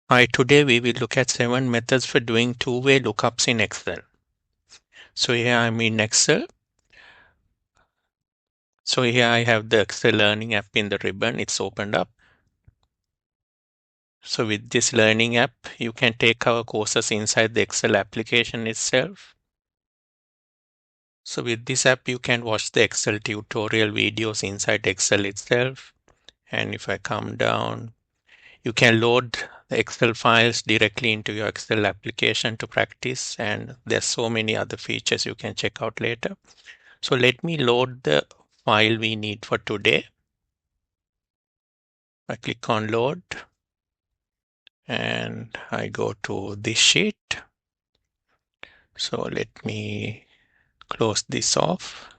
Hi, today we will look at 7 methods for doing two-way lookups in Excel. So here I'm in Excel. So here I have the Excel Learning app in the ribbon. It's opened up. So with this Learning app, you can take our courses inside the Excel application itself. So with this app, you can watch the Excel tutorial videos inside Excel itself. And if I come down, you can load the Excel files directly into your Excel application to practice. And there's so many other features you can check out later. So let me load the file we need for today. I click on load and I go to this sheet. So let me close this off.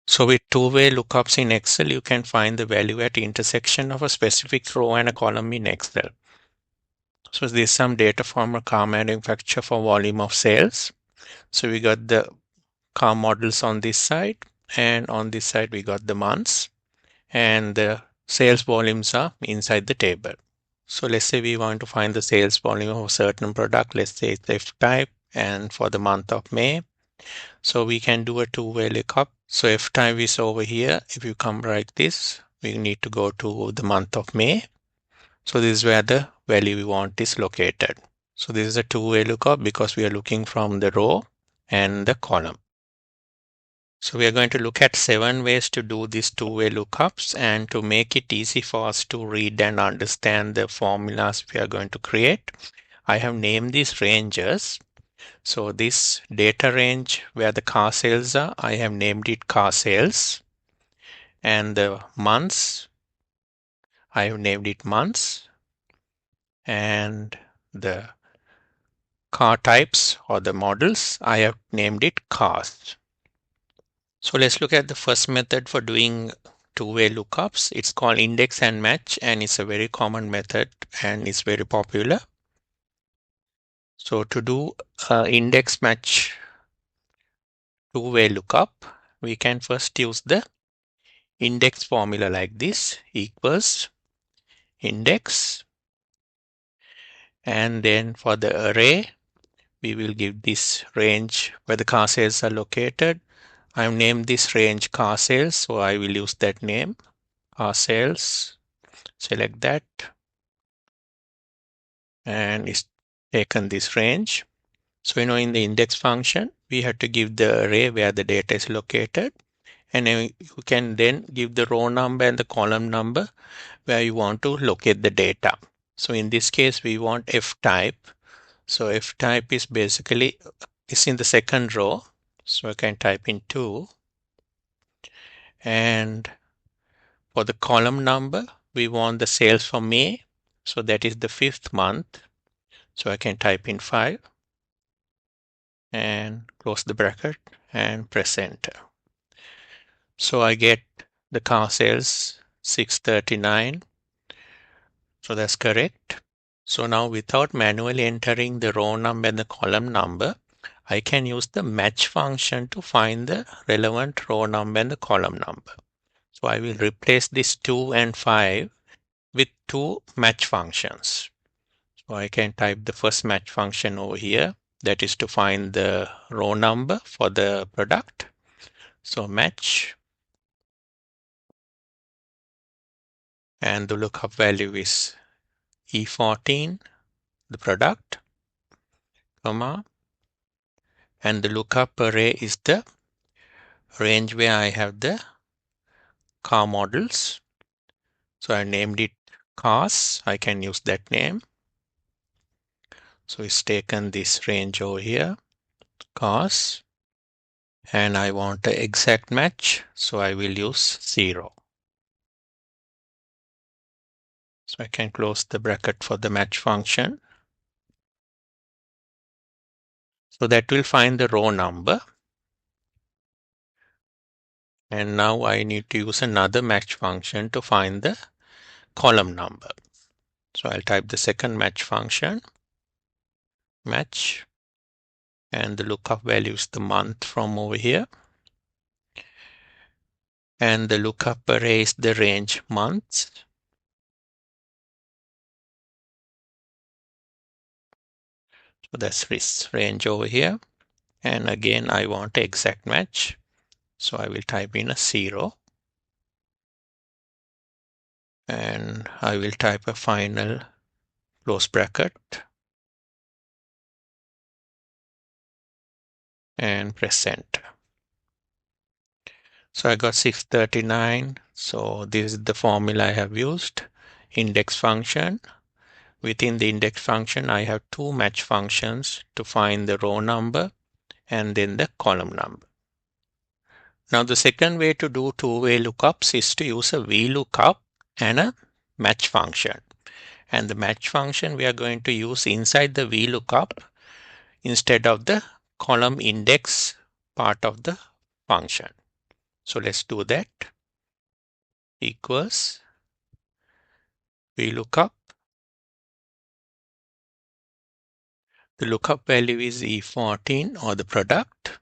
So with two-way lookups in Excel, you can find the value at intersection of a specific row and a column in Excel. So there's some data from a car manufacturer for volume of sales. So we got the car models on this side, and on this side we got the months, and the sales volumes are inside the table. So let's say we want to find the sales volume of a certain product. Let's say it's F type and for the month of May. So we can do a two-way lookup. So F type is over here. If you come like this, we need to go to the month of May. So this is where the value we want is located. So this is a two-way lookup because we are looking from the row and the column. So we are going to look at 7 ways to do these two-way lookups, and to make it easy for us to read and understand the formulas we are going to create, I have named these ranges. So this data range where the car sales are, I have named it car sales. And the months, I have named it months. And the car types or the models, I have named it cars. So let's look at the first method for doing two-way lookups. It's called index and match, and it's a very common method and it's very popular. So to do index match two-way lookup, we can first use the index formula like this, equals index, and then for the array, we will give this range where the car sales are located. I've named this range car sales, so I will use that name, car sales. Select that, and it's taken this range. So in the index function, we have to give the array where the data is located, and then you can then give the row number and the column number where you want to locate the data. So in this case, we want F type. So F type is basically is in the second row. So I can type in 2. And for the column number, we want the sales for May. So that is the 5th month. So I can type in 5 and close the bracket and press enter. So I get the car sales 639. So that's correct. So now without manually entering the row number and the column number, I can use the match function to find the relevant row number and the column number. So I will replace this 2 and 5 with 2 match functions. So I can type the first match function over here. That is to find the row number for the product. So match, and the lookup value is E14, the product, comma, and the lookup array is the range where I have the car models. So I named it cars. I can use that name. So it's taken this range over here, cars, and I want the exact match. So I will use 0. So I can close the bracket for the match function. So that will find the row number. And now I need to use another match function to find the column number. So I'll type the second match function, match, and the lookup value is the month from over here. And the lookup array is the range months. So that's this range over here. And again, I want exact match. So I will type in a 0. And I will type a final close bracket and press enter. So I got 639. So this is the formula I have used. Index function. Within the index function, I have two match functions to find the row number and then the column number. Now the second way to do two-way lookups is to use a VLOOKUP and a match function. And the match function we are going to use inside the VLOOKUP instead of the column index part of the function. So let's do that. Equals VLOOKUP. The lookup value is E14 or the product.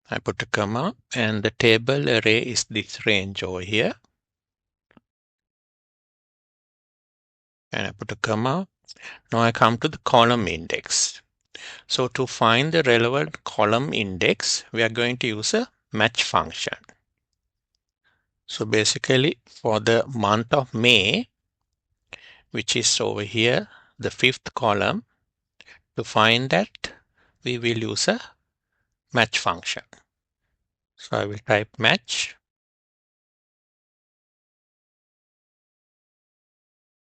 I put a comma and the table array is this range over here. And I put a comma. Now I come to the column index. So to find the relevant column index, we are going to use a match function. So basically for the month of May, which is over here, the fifth column, to find that, we will use a match function. So I will type match.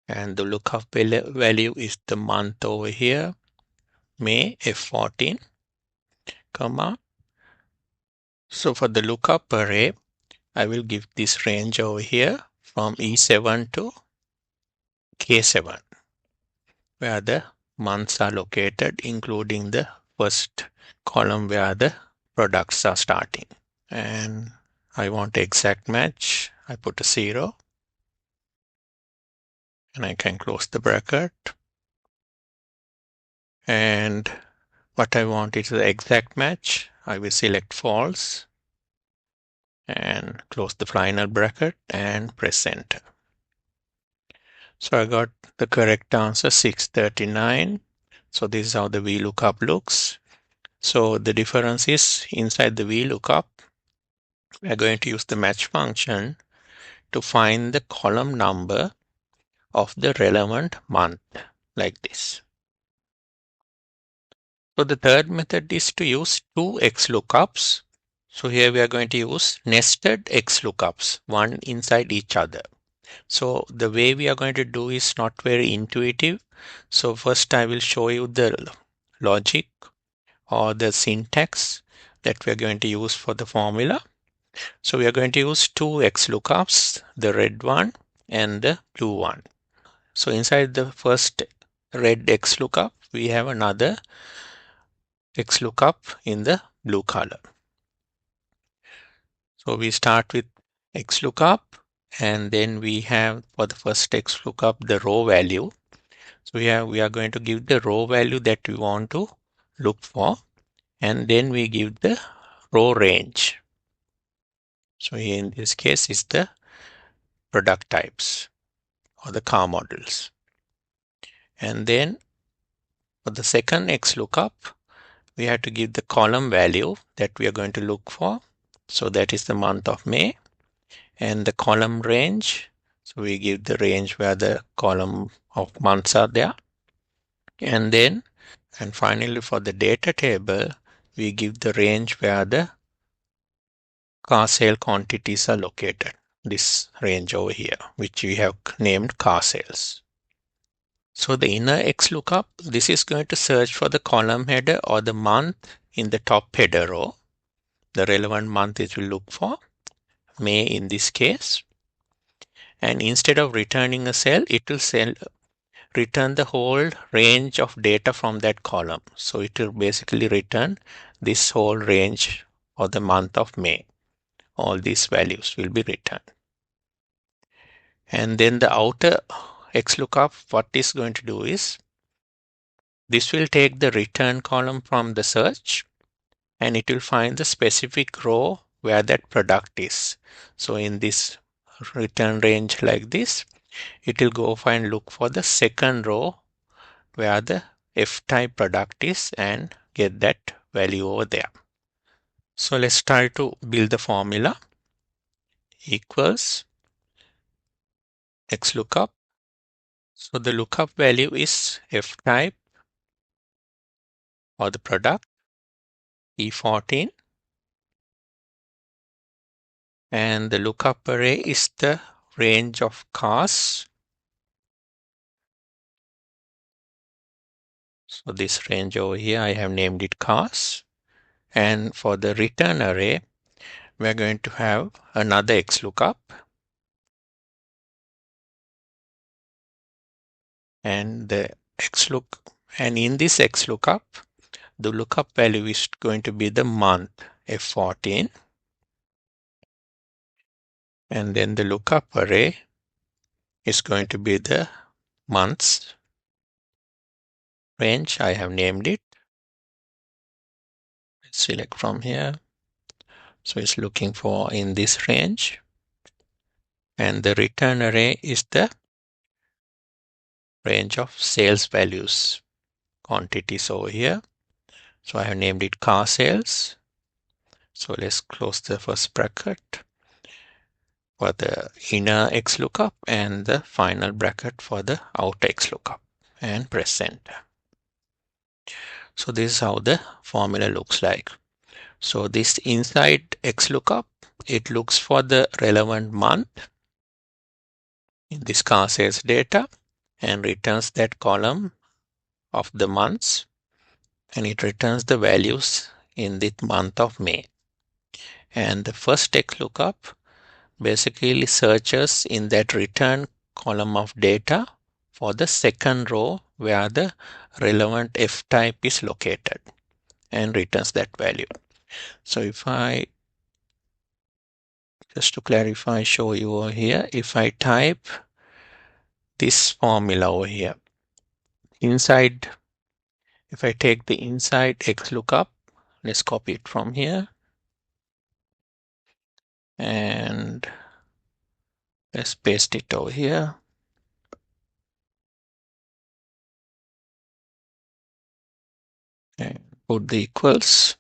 And the lookup value is the month over here, May F14, comma. So for the lookup array, I will give this range over here from E7 to K7, where the months are located, including the first column where the products are starting. And I want exact match. I put a 0. And I can close the bracket. And what I want is the exact match. I will select false and close the final bracket and press enter. So I got the correct answer, 639. So this is how the VLOOKUP looks. So the difference is inside the VLOOKUP, we are going to use the match function to find the column number of the relevant month, like this. So the third method is to use two XLOOKUPs. So here we are going to use nested XLOOKUPs, one inside each other. So the way we are going to do is not very intuitive. So first I will show you the logic or the syntax that we are going to use for the formula. So we are going to use two XLOOKUPs, the red one and the blue one. So inside the first red XLOOKUP, we have another XLOOKUP in the blue color. So we start with XLOOKUP and then we have for the first XLOOKUP the row value. So we are going to give the row value that we want to look for, and then we give the row range. So here in this case is the product types or the car models. And then for the second XLOOKUP, we have to give the column value that we are going to look for. So that is the month of May, and the column range. So we give the range where the column of months are there. And then, and finally for the data table, we give the range where the car sale quantities are located. This range over here, which we have named car sales. So the inner XLOOKUP, this is going to search for the column header or the month in the top header row. The relevant month it will look for, May in this case. And instead of returning a cell, it will return the whole range of data from that column. So it will basically return this whole range for the month of May. All these values will be returned. And then the outer XLOOKUP, what is going to do is, this will take the return column from the search and it will find the specific row where that product is. So in this return range like this, it will go find look for the second row where the F-type product is and get that value over there. So let's try to build the formula. Equals XLOOKUP. So the lookup value is F-type or the product E14, and the lookup array is the range of cars. So this range over here, I have named it cars. And for the return array, we're going to have another XLOOKUP. And the and in this XLOOKUP, the lookup value is going to be the month F14. And then the lookup array is going to be the months range. I have named it. Let's select from here. So it's looking for in this range. And the return array is the range of sales values, quantities over here. So I have named it car sales. So let's close the first bracket for the inner XLOOKUP and the final bracket for the outer XLOOKUP, and press enter. So this is how the formula looks like. So this inside XLOOKUP, it looks for the relevant month in this car sales data and returns that column of the months, and it returns the values in the month of May. And the first XLOOKUP basically searches in that return column of data for the second row where the relevant F type is located and returns that value. So if I, just to clarify, show you over here, if I type this formula over here, inside, if I take the inside XLOOKUP, let's copy it from here and let's paste it over here. And put the equals.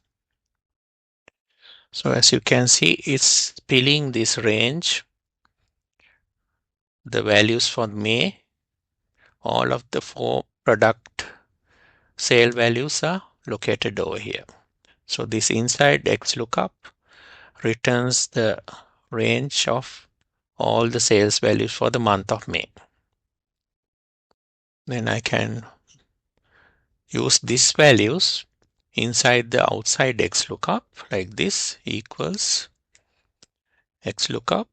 So as you can see, it's filling this range. The values for May, all of the 4 product sale values are located over here. So this inside XLOOKUP returns the range of all the sales values for the month of May. Then I can use these values inside the outside XLOOKUP like this, equals XLOOKUP.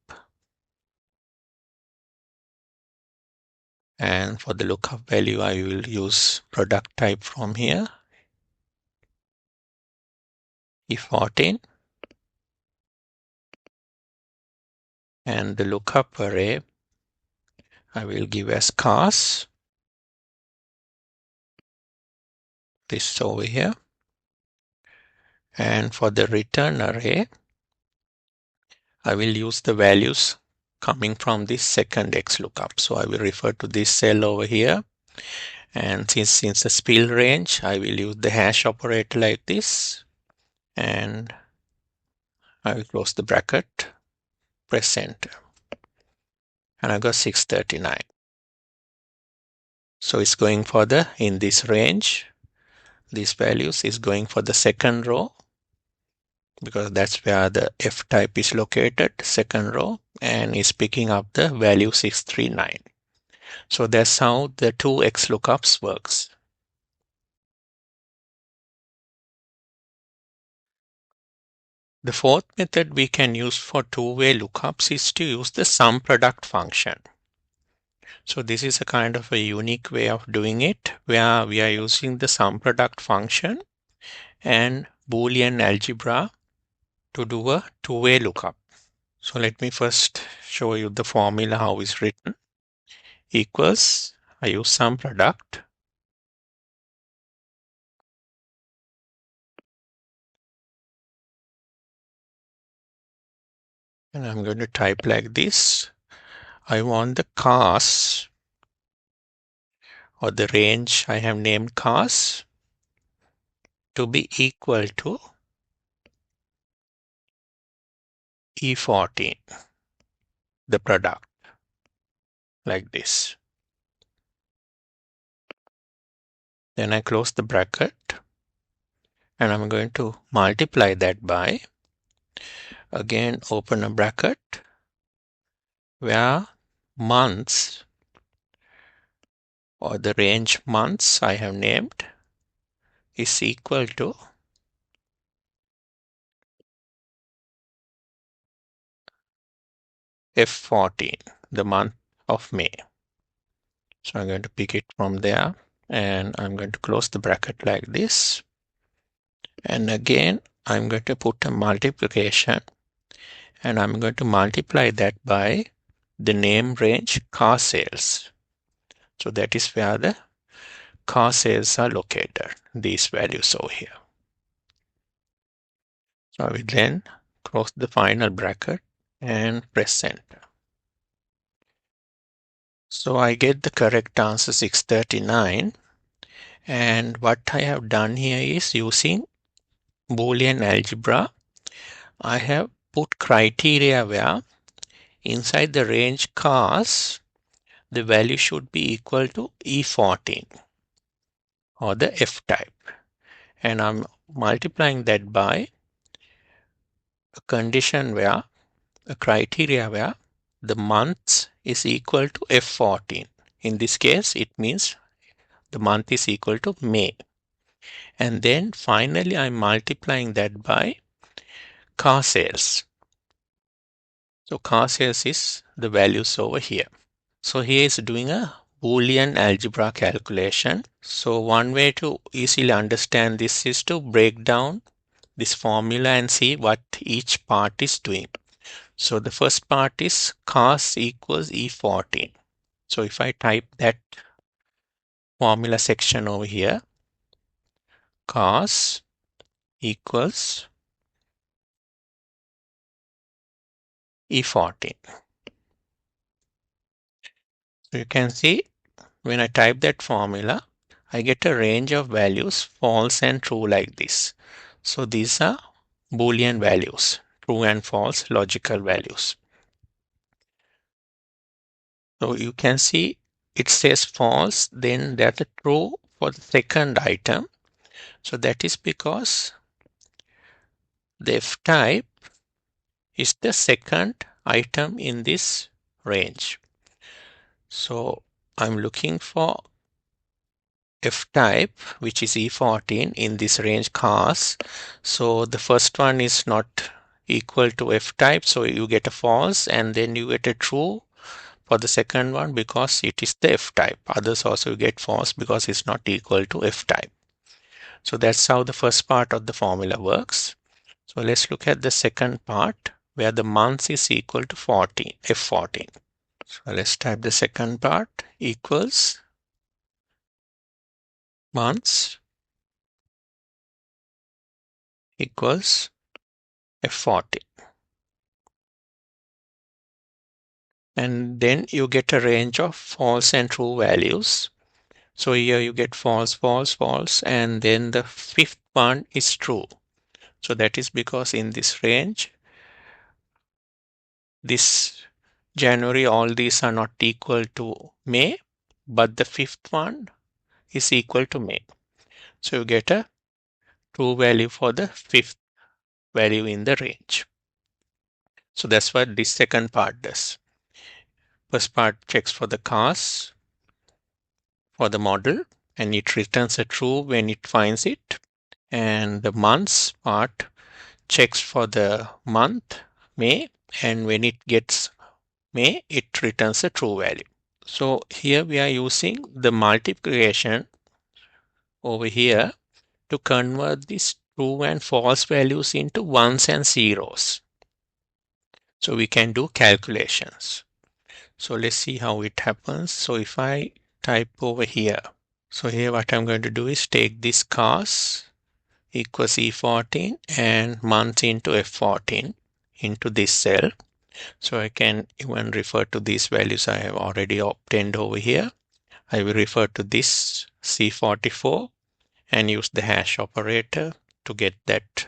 And for the lookup value, I will use product type from here, E14. And the lookup array, I will give as cars. This over here. And for the return array, I will use the values coming from this second XLOOKUP. So I will refer to this cell over here. And since the spill range, I will use the hash operator like this. And I will close the bracket, press enter. And I got 639. So it's going for the, in this range, these values is going for the second row, because that's where the F type is located, second row, and is picking up the value 639. So that's how the 2 XLOOKUPs works. The fourth method we can use for two-way lookups is to use the sum product function. So this is a kind of a unique way of doing it, where we are using the sum product function and Boolean algebra to do a two-way lookup. So let me first show you the formula, how it's written. Equals, I use sum product. And I'm going to type like this. I want the cars or the range I have named cars to be equal to E14, the product, like this. Then I close the bracket and I'm going to multiply that by, again, open a bracket where months or the range months I have named is equal to F14, the month of May. So I'm going to pick it from there and I'm going to close the bracket like this. And again, I'm going to put a multiplication and I'm going to multiply that by the name range car sales. So that is where the car sales are located, these values over here. So I will then close the final bracket and press enter. So I get the correct answer 639. And what I have done here is using Boolean algebra. I have put criteria where inside the range cars, the value should be equal to E14 or the F type. And I'm multiplying that by a condition where, a criteria where the months is equal to F14. In this case, it means the month is equal to May. And then finally, I'm multiplying that by car sales. So car sales is the values over here. So here is doing a Boolean algebra calculation. So one way to easily understand this is to break down this formula and see what each part is doing. So the first part is cars equals E14. So if I type that formula section over here, cars equals E14. So you can see when I type that formula, I get a range of values, false and true like this. So these are Boolean values, true and false logical values. So you can see it says false, then that's a true for the second item. So that is because the F type is the second item in this range. So I'm looking for F type, which is E14 in this range cars. So the first one is not equal to F type, so you get a false, and then you get a true for the second one because it is the F type. Others also get false because it's not equal to F type. So that's how the first part of the formula works. So let's look at the second part where the months is equal to 14, F14. So let's type the second part equals months equals F14. And then you get a range of false and true values. So here you get false, false, false, and then the fifth one is true. So that is because in this range, this January, all these are not equal to May, but the fifth one is equal to May. So you get a true value for the fifth value in the range. So that's what this second part does. First part checks for the cars, for the model, and it returns a true when it finds it. And the months part checks for the month, May, and when it gets May, it returns a true value. So here we are using the multiplication over here to convert these true and false values into ones and zeros. So we can do calculations. So let's see how it happens. So if I type over here, so here what I'm going to do is take this cars equals E14 and month into F14 into this cell. So I can even refer to these values I have already obtained over here. I will refer to this C44 and use the hash operator to get that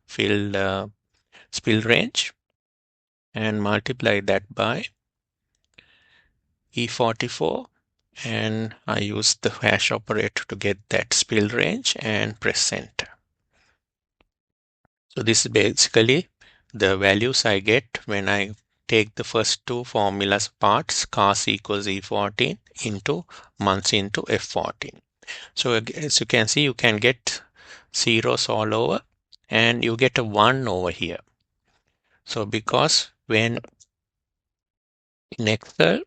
fill spill range and multiply that by E44, and I use the hash operator to get that spill range and press enter. So this is basically the values I get when I take the first two formulas parts, cos equals E14 into months into F14. So as you can see, you can get zeros all over and you get a 1 over here. So because when in Excel,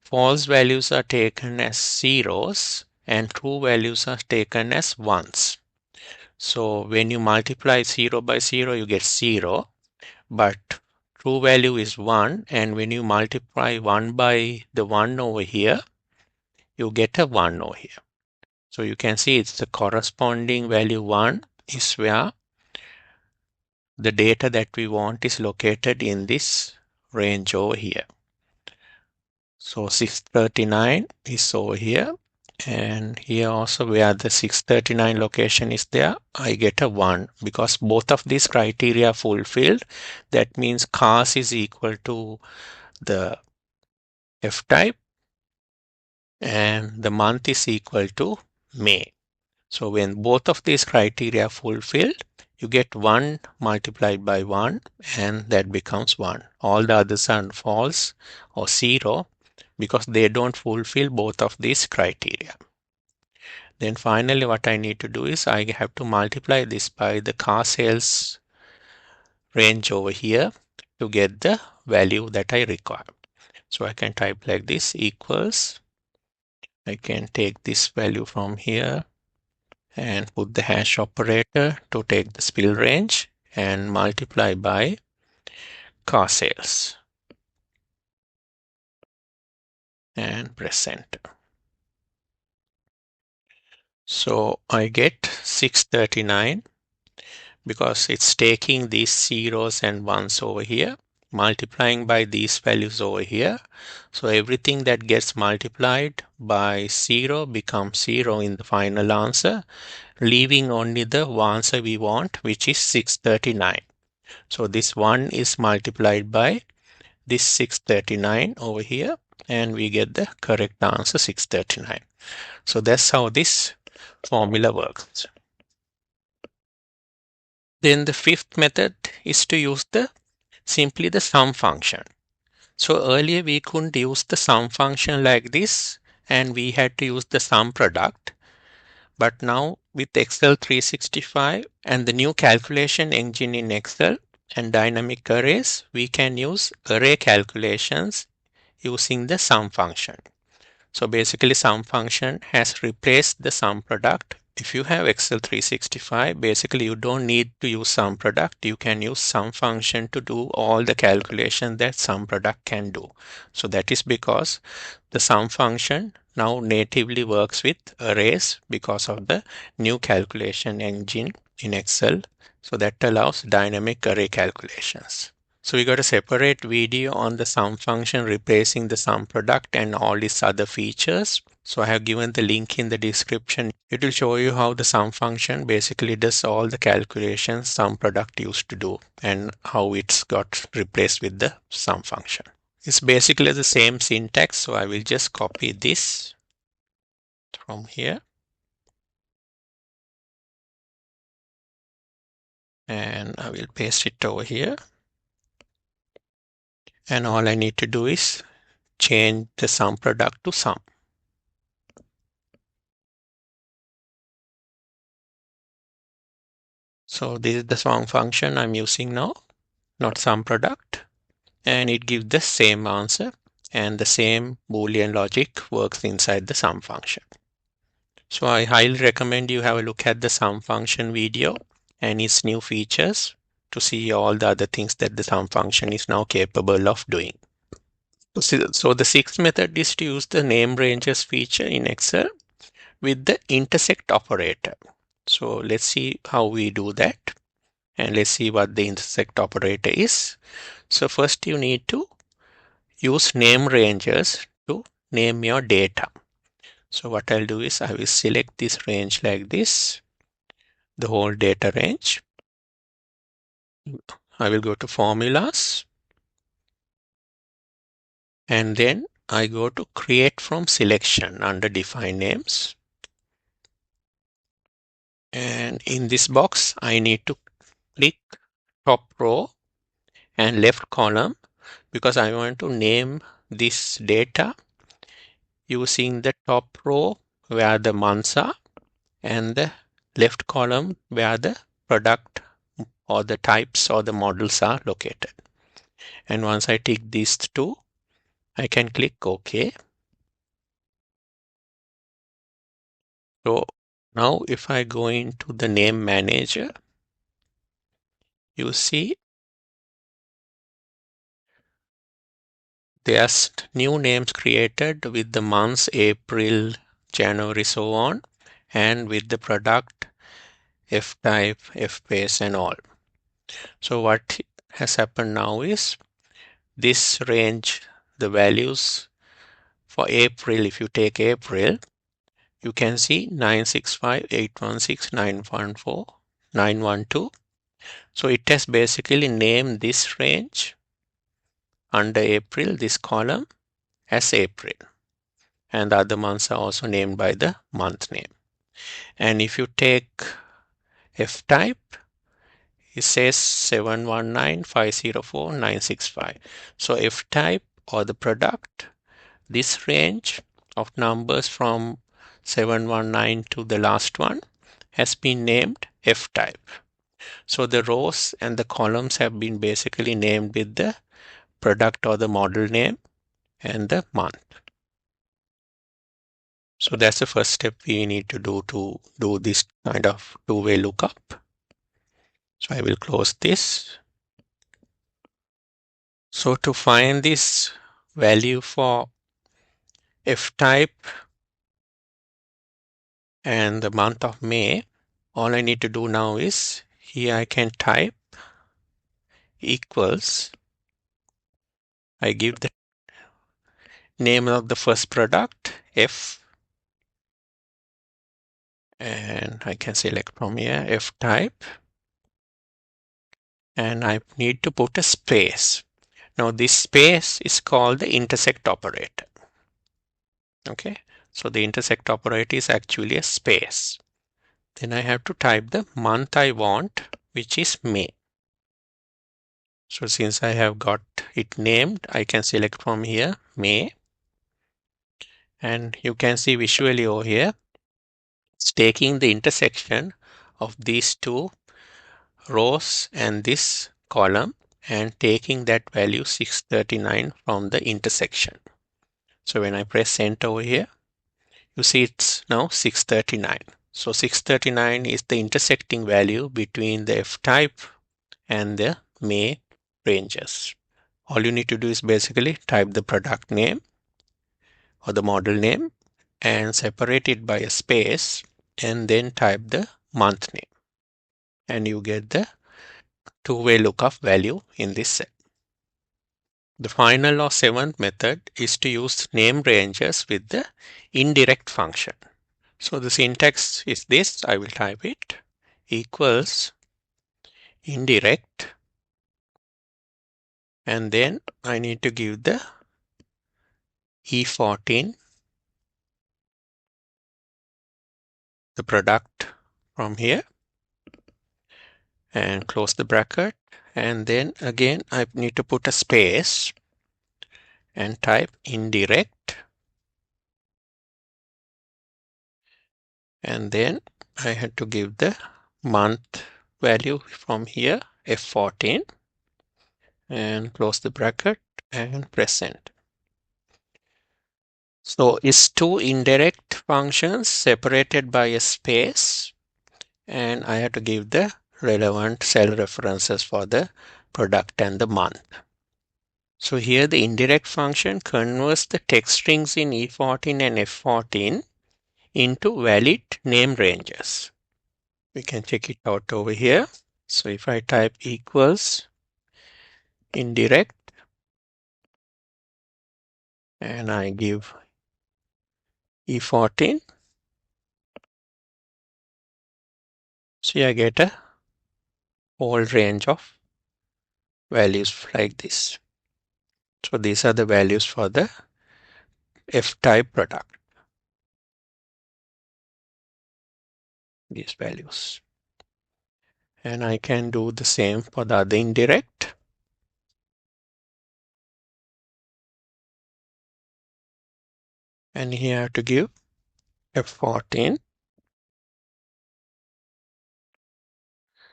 false values are taken as zeros and true values are taken as ones. So when you multiply 0 by 0, you get 0, but true value is 1, and when you multiply 1 by the 1 over here, you get a 1 over here. So you can see it's the corresponding value 1 is where the data that we want is located in this range over here. So 639 is over here, and here also where the 639 location is there, I get a 1 because both of these criteria are fulfilled. That means cars is equal to the F type and the month is equal to May. So when both of these criteria are fulfilled, you get 1 multiplied by 1 and that becomes 1. All the others are false or 0 because they don't fulfill both of these criteria. Then finally what I need to do is I have to multiply this by the car sales range over here to get the value that I require. So I can type like this equals, I can take this value from here and put the hash operator to take the spill range and multiply by car sales and press enter. So I get 639 because it's taking these zeros and ones over here, multiplying by these values over here. So everything that gets multiplied by 0 becomes 0 in the final answer, leaving only the answer we want, which is 639. So this 1 is multiplied by this 639 over here, and we get the correct answer 639. So that's how this formula works. Then the fifth method is to use simply the sum function. So earlier we couldn't use the sum function like this and we had to use the sum product. But now with Excel 365 and the new calculation engine in Excel and dynamic arrays, we can use array calculations using the sum function. So basically sum function has replaced the sum product. If you have Excel 365, basically you don't need to use sum product. You can use sum function to do all the calculation that sum product can do. So that is because the sum function now natively works with arrays because of the new calculation engine in Excel. So that allows dynamic array calculations. So we got a separate video on the sum function replacing the sum product and all its other features. So I have given the link in the description. It will show you how the sum function basically does all the calculations sum product used to do and how it's got replaced with the sum function. It's basically the same syntax, so I will just copy this from here and I will paste it over here. And all I need to do is change the sum product to sum. So this is the sum function I'm using now, not sum product, and it gives the same answer and the same Boolean logic works inside the sum function. So I highly recommend you have a look at the sum function video and its new features to see all the other things that the sum function is now capable of doing. So the sixth method is to use the name ranges feature in Excel with the intersect operator. So let's see how we do that. And let's see what the intersect operator is. So first you need to use name ranges to name your data. So what I'll do is I will select this range like this, the whole data range. I will go to formulas, and then I go to create from selection under define names. And in this box, I need to click top row and left column because I want to name this data using the top row where the months are and the left column where the product or the types or the models are located. And once I tick these two, I can click OK. So now if I go into the name manager, you see there's new names created with the months April, January, so on, and with the product, F type, F pace, and all. So what has happened now is this range, the values for April, if you take April, you can see 965, 816, 914, 912. So it has basically named this range under April, this column, as April. And the other months are also named by the month name. And if you take F type, it says 719504965. So F type or the product, this range of numbers from 719 to the last one has been named F type. So the rows and the columns have been basically named with the product or the model name and the month. So that's the first step we need to do this kind of two-way lookup. So I will close this. So to find this value for F type and the month of May, all I need to do now is here I can type equals. I give the name of the first product, F, and I can select from here F type, and I need to put a space. Now this space is called the intersect operator. Okay, so the intersect operator is actually a space. Then I have to type the month I want, which is May. So since I have got it named, I can select from here May, and you can see visually over here it's taking the intersection of these two rows and this column and taking that value 639 from the intersection. So when I press enter over here, you see it's now 639. So 639 is the intersecting value between the F type and the May ranges. All you need to do is basically type the product name or the model name and separate it by a space and then type the month name. And you get the two-way lookup value in this set. The final or seventh method is to use name ranges with the indirect function. So the syntax is this, I will type it, equals indirect, and then I need to give the E14, the product from here, and close the bracket, and then again I need to put a space and type indirect, and then I had to give the month value from here, F14, and close the bracket and press enter. So it's two indirect functions separated by a space, and I have to give the relevant cell references for the product and the month. So here the indirect function converts the text strings in E14 and F14 into valid name ranges. We can check it out over here. So if I type equals indirect and I give E14. So I get a whole range of values like this. So these are the values for the F-type product. These values. And I can do the same for the other indirect. And here I have to give F14.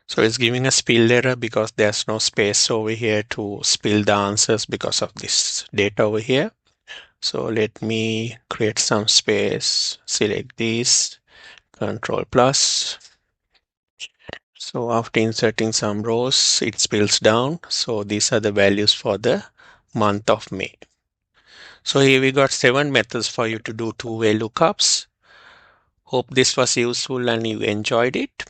So it's giving a spill error because there's no space over here to spill the answers because of this data over here. So let me create some space, select this, Control plus. So after inserting some rows, it spills down. So these are the values for the month of May. So here we got 7 methods for you to do two-way lookups. Hope this was useful and you enjoyed it.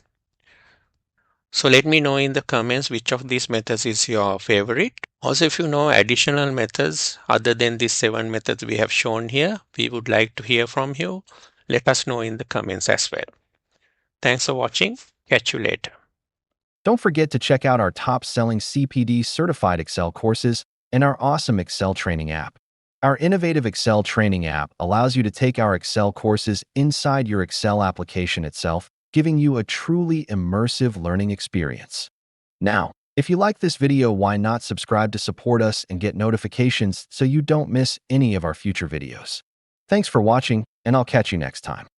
So let me know in the comments which of these methods is your favorite. Also, if you know additional methods other than these 7 methods we have shown here, we would like to hear from you. Let us know in the comments as well. Thanks for watching. Catch you later. Don't forget to check out our top-selling CPD certified Excel courses and our awesome Excel training app. Our innovative Excel training app allows you to take our Excel courses inside your Excel application itself, giving you a truly immersive learning experience. Now, if you like this video, why not subscribe to support us and get notifications so you don't miss any of our future videos. Thanks for watching, and I'll catch you next time.